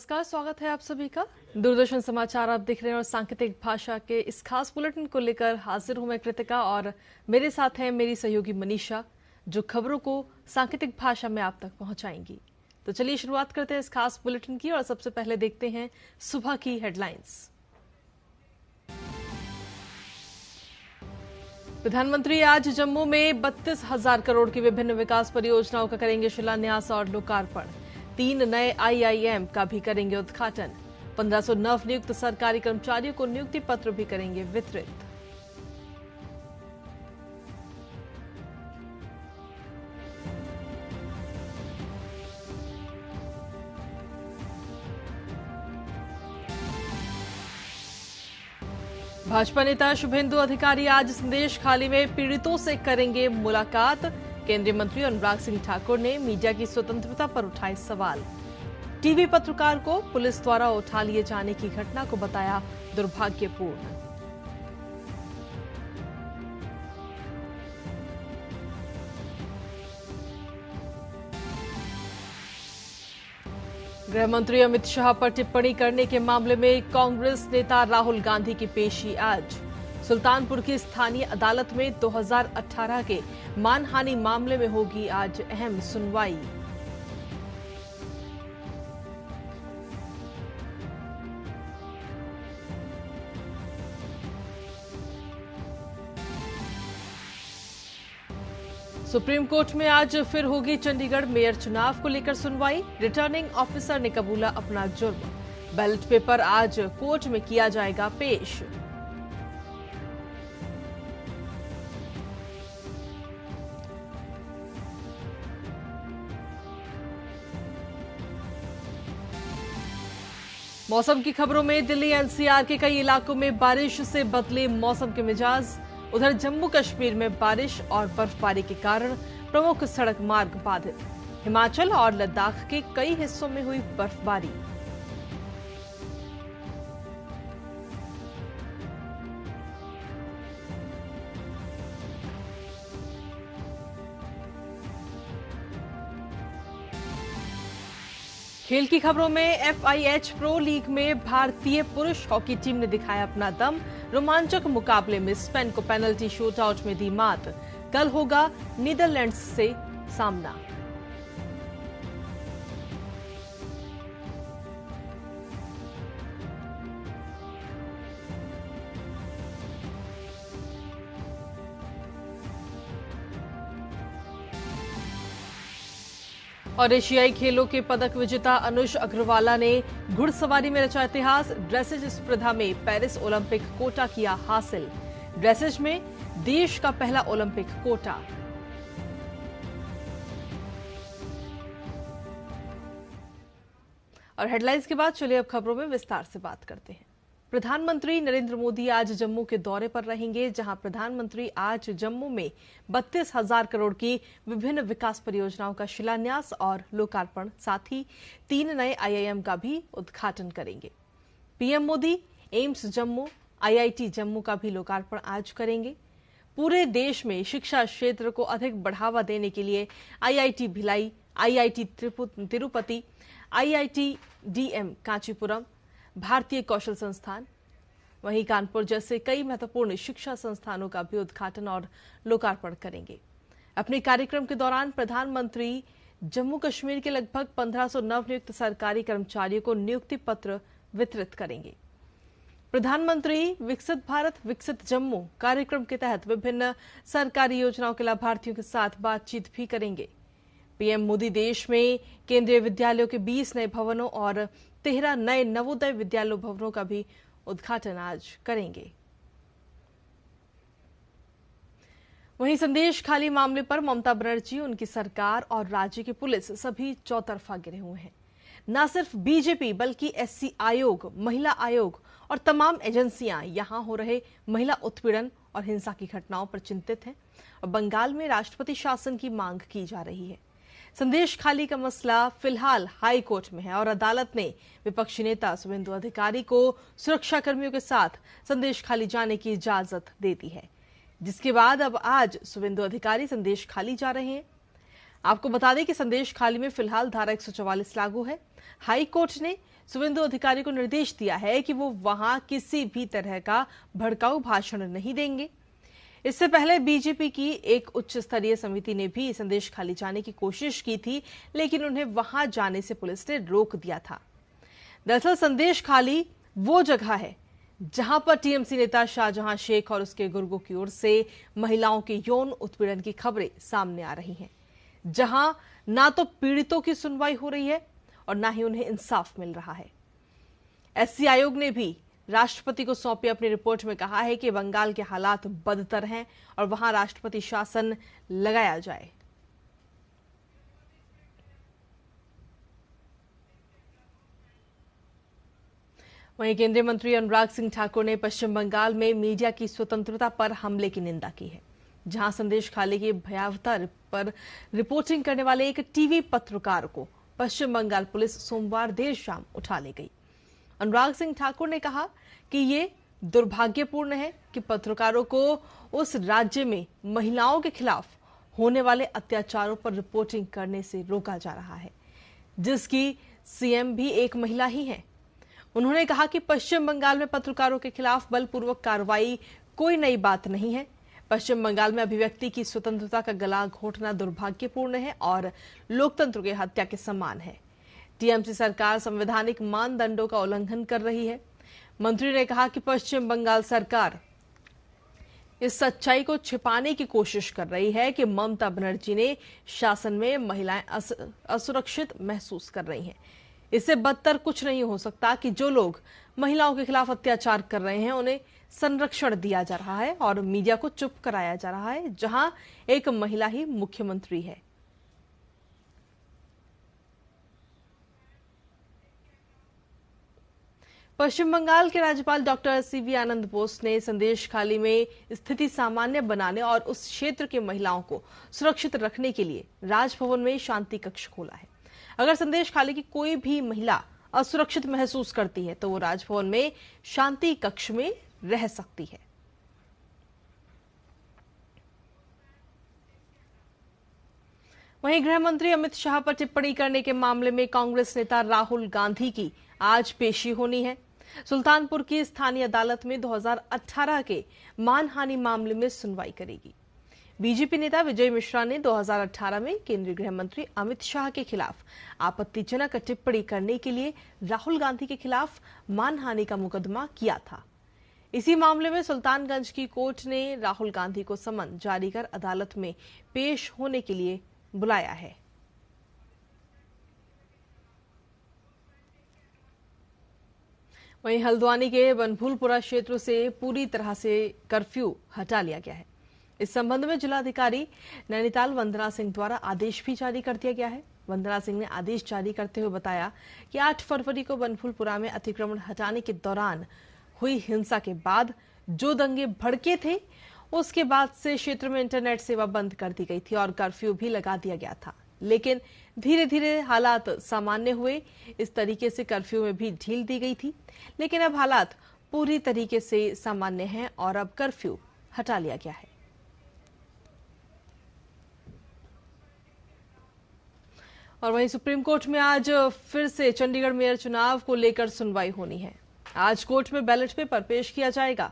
नमस्कार, स्वागत है आप सभी का। दूरदर्शन समाचार आप देख रहे हैं और सांकेतिक भाषा के इस खास बुलेटिन को लेकर हाजिर हूं मैं कृतिका और मेरे साथ हैं मेरी सहयोगी मनीषा, जो खबरों को सांकेतिक भाषा में आप तक पहुंचाएंगी। तो चलिए शुरुआत करते हैं इस खास बुलेटिन की और सबसे पहले देखते हैं सुबह की हेडलाइंस। प्रधानमंत्री आज जम्मू में 32,000 करोड़ की विभिन्न विकास परियोजनाओं का करेंगे शिलान्यास और लोकार्पण। 3 नए आईआईएम का भी करेंगे उद्घाटन। 1500 नवनियुक्त सरकारी कर्मचारियों को नियुक्ति पत्र भी करेंगे वितरित। भाजपा नेता शुभेंदु अधिकारी आज संदेश खाली में पीड़ितों से करेंगे मुलाकात। केंद्रीय मंत्री अनुराग सिंह ठाकुर ने मीडिया की स्वतंत्रता पर उठाए सवाल। टीवी पत्रकार को पुलिस द्वारा उठा लिए जाने की घटना को बताया दुर्भाग्यपूर्ण। गृह मंत्री अमित शाह पर टिप्पणी करने के मामले में कांग्रेस नेता राहुल गांधी की पेशी आज। सुल्तानपुर की स्थानीय अदालत में 2018 के मानहानि मामले में होगी आज अहम सुनवाई। सुप्रीम कोर्ट में आज फिर होगी चंडीगढ़ मेयर चुनाव को लेकर सुनवाई। रिटर्निंग ऑफिसर ने कबूला अपना जुर्म। बैलेट पेपर आज कोर्ट में किया जाएगा पेश। मौसम की खबरों में दिल्ली एनसीआर के कई इलाकों में बारिश से बदले मौसम के मिजाज। उधर जम्मू कश्मीर में बारिश और बर्फबारी के कारण प्रमुख सड़क मार्ग बाधित। हिमाचल और लद्दाख के कई हिस्सों में हुई बर्फबारी। खेल की खबरों में एफआईएच प्रो लीग में भारतीय पुरुष हॉकी टीम ने दिखाया अपना दम। रोमांचक मुकाबले में स्पेन को पेनल्टी शूटआउट में दी मात। कल होगा नीदरलैंड्स से सामना। और एशियाई खेलों के पदक विजेता अनुष अग्रवाला ने घुड़सवारी में रचा इतिहास। ड्रेसेज स्पर्धा में पेरिस ओलंपिक कोटा किया हासिल। ड्रेसेज में देश का पहला ओलंपिक कोटा। और हेडलाइंस के बाद चलिए अब खबरों में विस्तार से बात करते हैं। प्रधानमंत्री नरेंद्र मोदी आज जम्मू के दौरे पर रहेंगे, जहां प्रधानमंत्री आज जम्मू में 32,000 करोड़ की विभिन्न विकास परियोजनाओं का शिलान्यास और लोकार्पण, साथ ही 3 नए आईआईएम का भी उद्घाटन करेंगे। PM Modi AIIMS Jammu, IIT Jammu का भी लोकार्पण आज करेंगे। पूरे देश में शिक्षा क्षेत्र को अधिक बढ़ावा देने के लिए IIT Bhilai, IIT Tirupati, IIT DM Kanchipuram, भारतीय कौशल संस्थान, वहीं कानपुर जैसे कई महत्वपूर्ण शिक्षा संस्थानों का भी उद्घाटन और लोकार्पण करेंगे। अपने कार्यक्रम के दौरान प्रधानमंत्री जम्मू कश्मीर के लगभग 1500 नवनियुक्त सरकारी कर्मचारियों को नियुक्ति पत्र वितरित करेंगे। प्रधानमंत्री विकसित भारत विकसित जम्मू कार्यक्रम के तहत विभिन्न सरकारी योजनाओं के लाभार्थियों के साथ बातचीत भी करेंगे। पीएम मोदी देश में केंद्रीय विद्यालयों के 20 नए भवनों और 13 नए नवोदय विद्यालय भवनों का भी उद्घाटन आज करेंगे। वहीं संदेश खाली मामले पर ममता बनर्जी, उनकी सरकार और राज्य की पुलिस सभी चौतरफा गिरे हुए हैं। न सिर्फ बीजेपी बल्कि एससी आयोग, महिला आयोग और तमाम एजेंसियां यहां हो रहे महिला उत्पीड़न और हिंसा की घटनाओं पर चिंतित हैं और बंगाल में राष्ट्रपति शासन की मांग की जा रही है। संदेश खाली का मसला फिलहाल हाई कोर्ट में है और अदालत ने विपक्षी नेता शुभेंदु अधिकारी को सुरक्षाकर्मियों के साथ संदेश खाली जाने की इजाजत दे दी है, जिसके बाद अब आज शुभेंदु अधिकारी संदेश खाली जा रहे हैं। आपको बता दें कि संदेश खाली में फिलहाल धारा 144 लागू है। हाई कोर्ट ने शुभेंदु अधिकारी को निर्देश दिया है कि वो वहां किसी भी तरह का भड़काऊ भाषण नहीं देंगे। इससे पहले बीजेपी की एक उच्च स्तरीय समिति ने भी संदेश खाली जाने की कोशिश की थी, लेकिन उन्हें वहां जाने से पुलिस ने रोक दिया था। दरअसल संदेश खाली वो जगह है जहां पर टीएमसी नेता शाहजहां शेख और उसके गुर्गों की ओर से महिलाओं के यौन उत्पीड़न की खबरें सामने आ रही हैं, जहां ना तो पीड़ितों की सुनवाई हो रही है और ना ही उन्हें इंसाफ मिल रहा है। एससी आयोग ने भी राष्ट्रपति को सौंपी अपनी रिपोर्ट में कहा है कि बंगाल के हालात बदतर हैं और वहां राष्ट्रपति शासन लगाया जाए। वहीं केंद्रीय मंत्री अनुराग सिंह ठाकुर ने पश्चिम बंगाल में मीडिया की स्वतंत्रता पर हमले की निंदा की है, जहां संदेश खाली की भयावहता पर रिपोर्टिंग करने वाले एक टीवी पत्रकार को पश्चिम बंगाल पुलिस सोमवार देर शाम उठा ले गई। अनुराग सिंह ठाकुर ने कहा कि ये दुर्भाग्यपूर्ण है कि पत्रकारों को उस राज्य में महिलाओं के खिलाफ होने वाले अत्याचारों पर रिपोर्टिंग करने से रोका जा रहा है, जिसकी सीएम भी एक महिला ही है। उन्होंने कहा कि पश्चिम बंगाल में पत्रकारों के खिलाफ बलपूर्वक कार्रवाई कोई नई बात नहीं है। पश्चिम बंगाल में अभिव्यक्ति की स्वतंत्रता का गला घोंटना दुर्भाग्यपूर्ण है और लोकतंत्र की हत्या के समान है। टीएमसी सरकार संवैधानिक मानदंडों का उल्लंघन कर रही है। मंत्री ने कहा कि पश्चिम बंगाल सरकार इस सच्चाई को छिपाने की कोशिश कर रही है कि ममता बनर्जी ने शासन में महिलाएं असुरक्षित महसूस कर रही हैं। इससे बदतर कुछ नहीं हो सकता कि जो लोग महिलाओं के खिलाफ अत्याचार कर रहे हैं उन्हें संरक्षण दिया जा रहा है और मीडिया को चुप कराया जा रहा है, जहां एक महिला ही मुख्यमंत्री है। पश्चिम बंगाल के राज्यपाल डॉक्टर सीवी आनंद बोस ने संदेश खाली में स्थिति सामान्य बनाने और उस क्षेत्र की महिलाओं को सुरक्षित रखने के लिए राजभवन में शांति कक्ष खोला है। अगर संदेश खाली की कोई भी महिला असुरक्षित महसूस करती है तो वो राजभवन में शांति कक्ष में रह सकती है। वहीं गृह मंत्री अमित शाह पर टिप्पणी करने के मामले में कांग्रेस नेता राहुल गांधी की आज पेशी होनी है। सुल्तानपुर की स्थानीय अदालत में 2018 के मानहानि मामले में सुनवाई करेगी। बीजेपी नेता विजय मिश्रा ने 2018 में केंद्रीय गृह मंत्री अमित शाह के खिलाफ आपत्तिजनक टिप्पणी करने के लिए राहुल गांधी के खिलाफ मानहानि का मुकदमा किया था। इसी मामले में सुल्तानगंज की कोर्ट ने राहुल गांधी को समन जारी कर अदालत में पेश होने के लिए बुलाया है। वहीं हल्द्वानी के बनभूलपुरा क्षेत्र से पूरी तरह से कर्फ्यू हटा लिया गया है। इस संबंध में जिलाधिकारी नैनीताल वंदना सिंह द्वारा आदेश भी जारी कर दिया गया है। वंदना सिंह ने आदेश जारी करते हुए बताया कि 8 फरवरी को बनभूलपुरा में अतिक्रमण हटाने के दौरान हुई हिंसा के बाद जो दंगे भड़के थे, उसके बाद से क्षेत्र में इंटरनेट सेवा बंद कर दी गई थी और कर्फ्यू भी लगा दिया गया था। लेकिन धीरे धीरे हालात सामान्य हुए। इस तरीके से कर्फ्यू में भी ढील दी गई थी, लेकिन अब हालात पूरी तरीके से सामान्य हैं और अब कर्फ्यू हटा लिया गया है। और वहीं सुप्रीम कोर्ट में आज फिर से चंडीगढ़ मेयर चुनाव को लेकर सुनवाई होनी है। आज कोर्ट में बैलेट पेपर पेश किया जाएगा।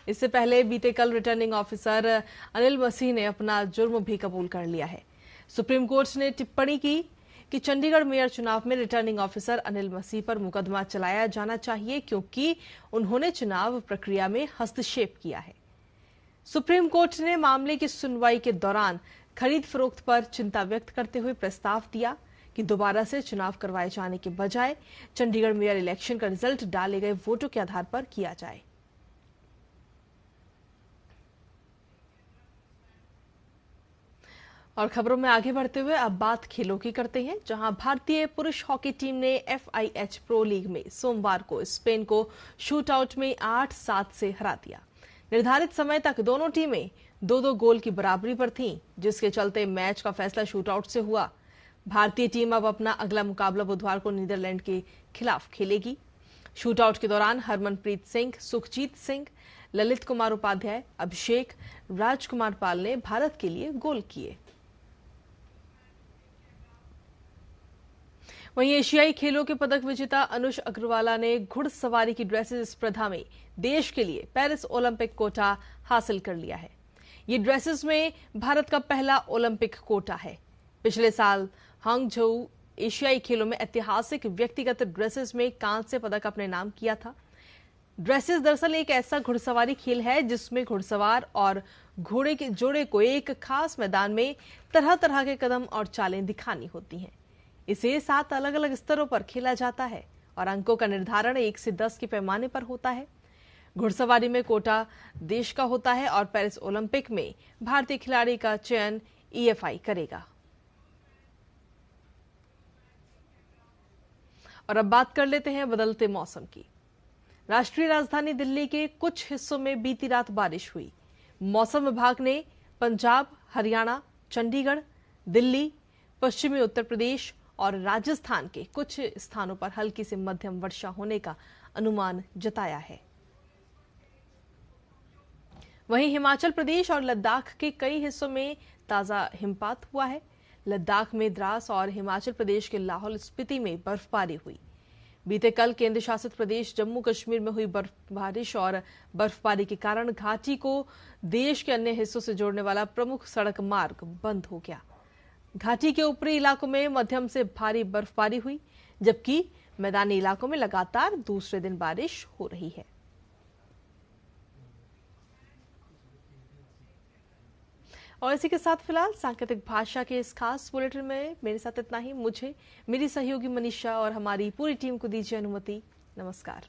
इससे पहले बीते कल रिटर्निंग ऑफिसर अनिल मसीह ने अपना जुर्म भी कबूल कर लिया है। सुप्रीम कोर्ट ने टिप्पणी की कि चंडीगढ़ मेयर चुनाव में रिटर्निंग ऑफिसर अनिल मसीह पर मुकदमा चलाया जाना चाहिए, क्योंकि उन्होंने चुनाव प्रक्रिया में हस्तक्षेप किया है। सुप्रीम कोर्ट ने मामले की सुनवाई के दौरान खरीद फरोख्त पर चिंता व्यक्त करते हुए प्रस्ताव दिया कि दोबारा से चुनाव करवाए जाने के बजाय चंडीगढ़ मेयर इलेक्शन का रिजल्ट डाले गए वोटों के आधार पर किया जाए। और खबरों में आगे बढ़ते हुए अब बात खेलों की करते हैं, जहां भारतीय पुरुष हॉकी टीम ने FIH प्रो लीग में सोमवार को स्पेन को शूटआउट में 8-7 से हरा दिया। निर्धारित समय तक दोनों टीमें 2-2 गोल की बराबरी पर थीं, जिसके चलते मैच का फैसला शूटआउट से हुआ। भारतीय टीम अब अपना अगला मुकाबला बुधवार को नीदरलैंड के खिलाफ खेलेगी। शूटआउट के दौरान हरमनप्रीत सिंह, सुखजीत सिंह, ललित कुमार उपाध्याय, अभिषेक, राजकुमार पाल ने भारत के लिए गोल किए। वहीं एशियाई खेलों के पदक विजेता अनुष अग्रवाला ने घुड़सवारी की ड्रेसेस स्पर्धा में देश के लिए पेरिस ओलंपिक कोटा हासिल कर लिया है। ये ड्रेसेस में भारत का पहला ओलंपिक कोटा है। पिछले साल हांगझोउ एशियाई खेलों में ऐतिहासिक व्यक्तिगत ड्रेसेस में कांस्य पदक अपने नाम किया था। ड्रेसेस दरअसल एक ऐसा घुड़सवारी खेल है जिसमें घुड़सवार और घोड़े के जोड़े को एक खास मैदान में तरह तरह के कदम और चालें दिखानी होती हैं। इसे 7 अलग अलग स्तरों पर खेला जाता है और अंकों का निर्धारण 1 से 10 के पैमाने पर होता है। घुड़सवारी में कोटा देश का होता है और पेरिस ओलंपिक में भारतीय खिलाड़ी का चयन EFI करेगा। और अब बात कर लेते हैं बदलते मौसम की। राष्ट्रीय राजधानी दिल्ली के कुछ हिस्सों में बीती रात बारिश हुई। मौसम विभाग ने पंजाब, हरियाणा, चंडीगढ़, दिल्ली, पश्चिमी उत्तर प्रदेश और राजस्थान के कुछ स्थानों पर हल्की से मध्यम वर्षा होने का अनुमान जताया है। वहीं हिमाचल प्रदेश और लद्दाख के कई हिस्सों में ताजा हिमपात हुआ है। लद्दाख में द्रास और हिमाचल प्रदेश के लाहौल स्पीति में बर्फबारी हुई। बीते कल केंद्र शासित प्रदेश जम्मू कश्मीर में हुई बारिश और बर्फबारी के कारण घाटी को देश के अन्य हिस्सों से जोड़ने वाला प्रमुख सड़क मार्ग बंद हो गया। घाटी के ऊपरी इलाकों में मध्यम से भारी बर्फबारी हुई, जबकि मैदानी इलाकों में लगातार दूसरे दिन बारिश हो रही है। और इसी के साथ फिलहाल सांकेतिक भाषा के इस खास बुलेटिन में मेरे साथ इतना ही। मुझे, मेरी सहयोगी मनीषा और हमारी पूरी टीम को दीजिए अनुमति। नमस्कार।